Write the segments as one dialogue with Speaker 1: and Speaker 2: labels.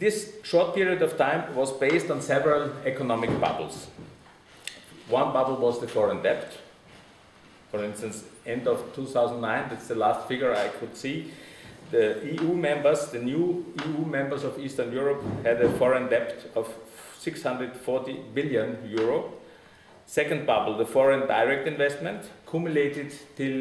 Speaker 1: this short period of time was based on several economic bubbles. One bubble was the foreign debt. For instance, end of 2009, that's the last figure I could see, the EU members, the new EU members of Eastern Europe had a foreign debt of 640 billion euro. Second bubble, the foreign direct investment, cumulated till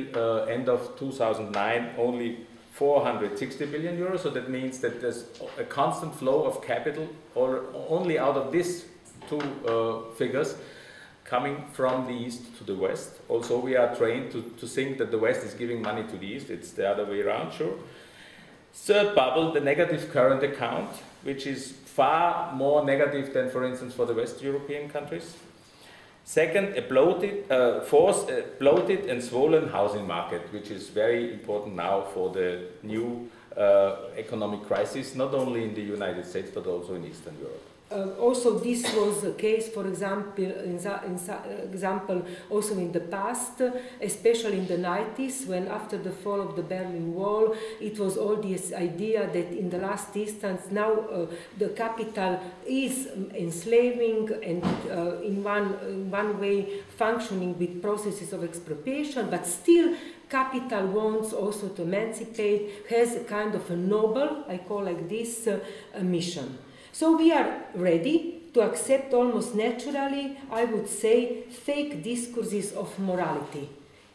Speaker 1: end of 2009 only 460 billion euros, so that means that there's a constant flow of capital or only out of these two figures coming from the East to the West. Also, we are trained to think that the West is giving money to the East. It's the other way around, sure. Third bubble, the negative current account, which is far more negative than, for instance, for the West European countries. Second, fourth, a bloated and swollen housing market, which is very important now for the new economic crisis, not only in the United States, but also in Eastern Europe.
Speaker 2: Also, this was the case, for example, also in the past, especially in the 90s, when after the fall of the Berlin Wall, it was all this idea that in the last instance, now the capital is enslaving and in one way functioning with processes of expropriation, but still capital wants also to emancipate, has a kind of a noble, I call like this, mission. So we are ready to accept almost naturally, I would say, fake discourses of morality,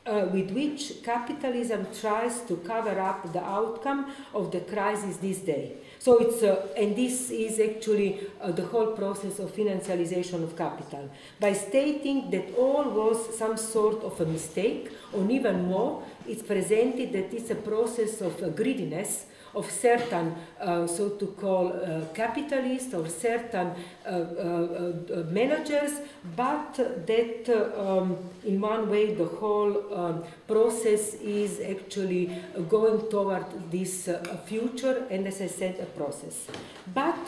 Speaker 2: with which capitalism tries to cover up the outcome of the crisis this day. So it's, and this is actually the whole process of financialization of capital, by stating that all was some sort of a mistake, or even more, it's presented that it's a process of greediness, of certain, so to call, capitalists or certain managers, but that in one way the whole process is actually going toward this future, and as I said, a process. But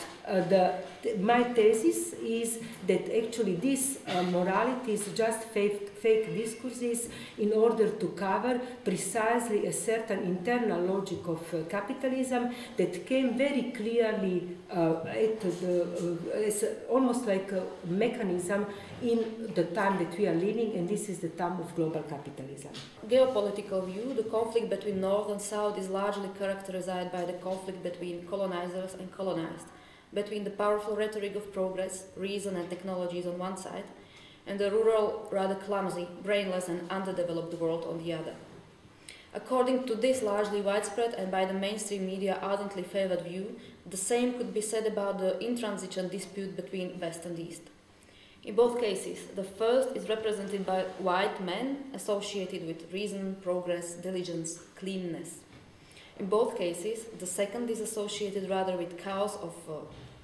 Speaker 2: my thesis is that actually this morality is just fake discourses in order to cover precisely a certain internal logic of capitalism that came very clearly as almost like a mechanism in the time that we are living, and this is the time of global capitalism.
Speaker 3: Geopolitical view, the conflict between North and South is largely characterized by the conflict between colonizers and colonized, between the powerful rhetoric of progress, reason and technologies on one side, and the rural, rather clumsy, brainless and underdeveloped world on the other. According to this largely widespread and by the mainstream media ardently favored view, the same could be said about the intransigent dispute between West and East. In both cases, the first is represented by white men associated with reason, progress, diligence, cleanness. In both cases, the second is associated rather with chaos of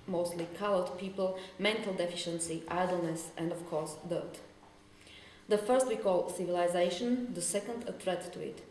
Speaker 3: mostly colored people, mental deficiency, idleness, and of course, dirt. The first we call civilization, the second a threat to it.